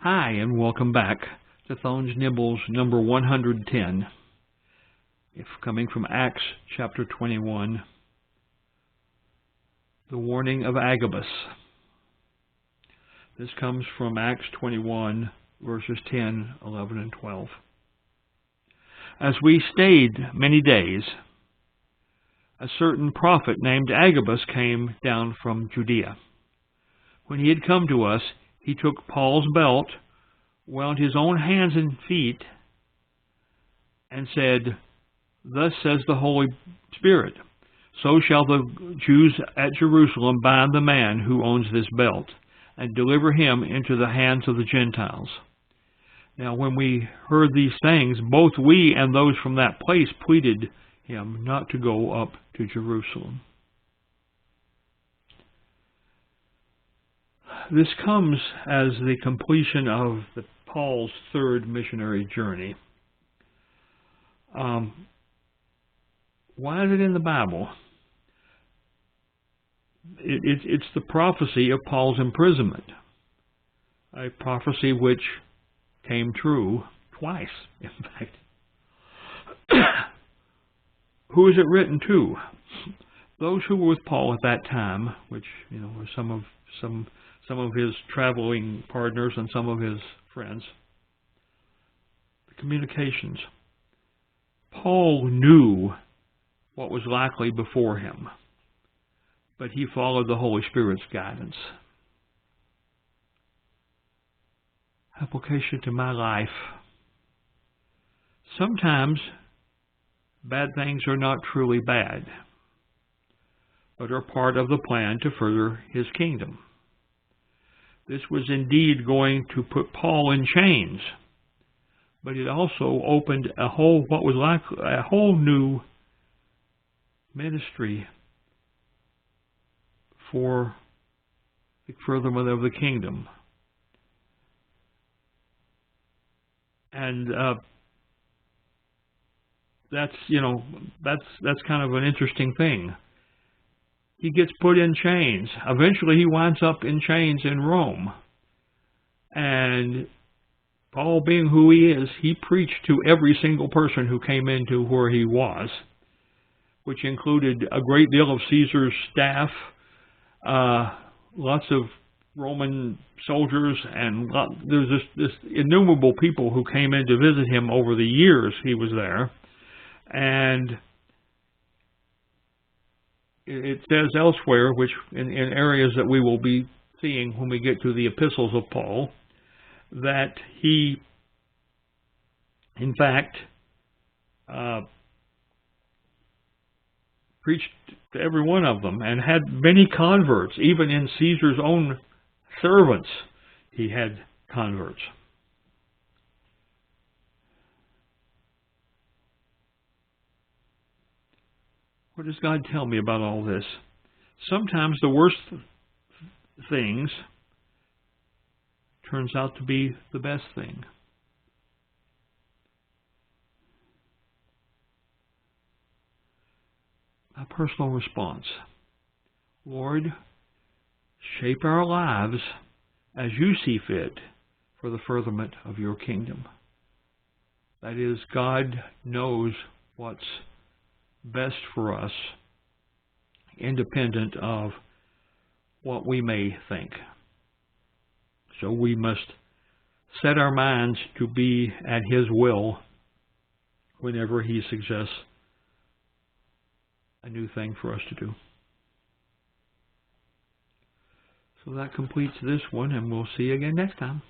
Hi, and welcome back to Thone's Nibbles number 110. If coming from Acts chapter 21, the Warning of Agabus. This comes from Acts 21, verses 10, 11, and 12. As we stayed many days, a certain prophet named Agabus came down from Judea. When he had come to us, he took Paul's belt, wound his own hands and feet, and said, "Thus says the Holy Spirit, so shall the Jews at Jerusalem bind the man who owns this belt, and deliver him into the hands of the Gentiles." Now when we heard these things, both we and those from that place pleaded him not to go up to Jerusalem. This comes as the completion of Paul's third missionary journey. Why is it in the Bible? It's the prophecy of Paul's imprisonment, a prophecy which came true twice, in fact. Who is it written to? Those who were with Paul at that time, which were some of his traveling partners and some of his friends. The communications. Paul knew what was likely before him, but he followed the Holy Spirit's guidance. Application to my life. Sometimes bad things are not truly bad, but are part of the plan to further his kingdom. This was indeed going to put Paul in chains, but it also opened a whole new ministry for the furtherment of the kingdom. And that's kind of an interesting thing. He gets put in chains. Eventually he winds up in chains in Rome. And Paul, being who he is, he preached to every single person who came into where he was, which included a great deal of Caesar's staff, lots of Roman soldiers, and there's this innumerable people who came in to visit him over the years he was there. And it says elsewhere, which in areas that we will be seeing when we get to the epistles of Paul, that he, in fact, preached to every one of them and had many converts. Even in Caesar's own servants, he had converts. What does God tell me about all this? Sometimes the worst things turns out to be the best thing. A personal response. Lord, shape our lives as you see fit for the furtherment of your kingdom. That is, God knows what's best for us, independent of what we may think. So we must set our minds to be at His will whenever He suggests a new thing for us to do. So that completes this one, and we'll see you again next time.